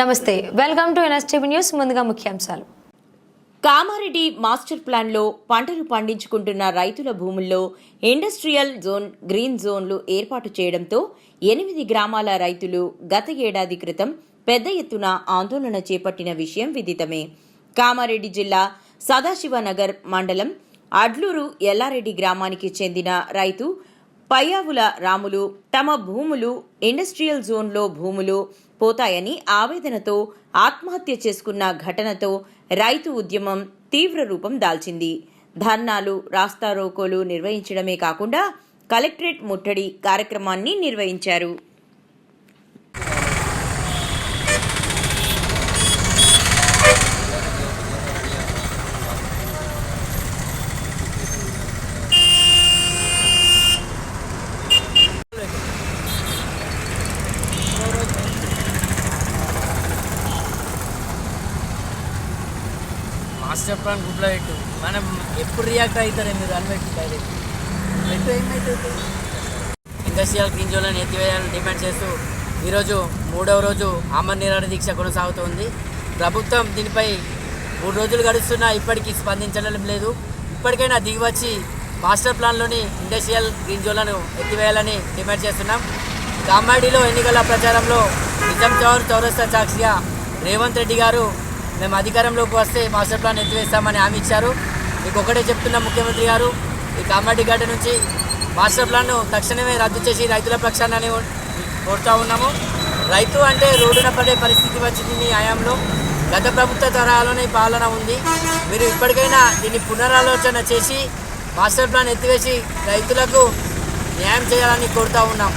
నమస్తే, welcome to NSTV news. ముందుగా ముఖ్యాంశాలు. కామారెడ్డి మాస్టర్ ప్లాన్లో పంటలు పండించుకుంటున్న రైతుల భూముల్లో ఇండస్ట్రియల్ జోన్, గ్రీన్ జోన్లు ఏర్పాటు చేయడంతో 8 గ్రామాల రైతులు గత ఏడాది క్రితం పెద్ద ఎత్తున ఆందోళన చేపట్టిన విషయం విదితమే. కామారెడ్డి జిల్లా సదాశివనగర్ మండలం అడ్లూరు ఎల్లారెడ్డి గ్రామానికి చెందిన రైతు పయ్యావుల రాములు తమ భూములు ఇండస్ట్రియల్ జోన్లో భూములు పోతాయని ఆవేదనతో ఆత్మహత్య చేసుకున్న ఘటనతో రైతు ఉద్యమం తీవ్ర రూపం దాల్చింది. ధర్నాలు, రాస్తారోకోలు నిర్వహించడమే కాకుండా కలెక్టరేట్ ముట్టడి కార్యక్రమాన్ని నిర్వహించారు. మాస్టర్ ప్లాన్ గుడ్లో పెట్టు, మనం ఎప్పుడు రియాక్ట్ అవుతారే మీరు అన్వెట్ డైరెక్ట్ పెట్టు ఏమైతుంది. ఇండస్ట్రియల్ గ్రీన్ జోన్లను ఎత్తివేయాలని డిమాండ్ చేస్తూ ఈరోజు 3వ రోజు ఆమరణ నిరాహార దీక్ష కొనసాగుతోంది. ప్రభుత్వం దీనిపై 3 రోజులు గడుస్తున్నా ఇప్పటికీ స్పందించడం లేదు. ఇప్పటికైనా దిగివచ్చి మాస్టర్ ప్లాన్లోని ఇండస్ట్రియల్ గ్రీన్ జోన్లను ఎత్తివేయాలని డిమాండ్ చేస్తున్నాం. కామారెడ్డిలో ఎన్నికల ప్రచారంలో నిజాం చౌరస్తా సాక్షిగా రేవంత్ రెడ్డి గారు మేము అధికారంలోకి వస్తే మాస్టర్ ప్లాన్ ఎత్తివేస్తామని హామీ ఇచ్చారు. మీకు ఒకటే చెప్తున్న ముఖ్యమంత్రి గారు, ఈ కామారెడ్డి గడ్డ నుంచి మాస్టర్ ప్లాన్ను తక్షణమే రద్దు చేసి రైతుల పక్షాన్ని కోరుతూ ఉన్నాము. రైతు అంటే రోడ్డున పడే పరిస్థితి వచ్చింది మీ హయాంలో. గత ప్రభుత్వ తరహాలోనే పాలన ఉంది. మీరు ఇప్పటికైనా దీన్ని పునరాలోచన చేసి మాస్టర్ ప్లాన్ ఎత్తివేసి రైతులకు న్యాయం చేయాలని కోరుతూ ఉన్నాం.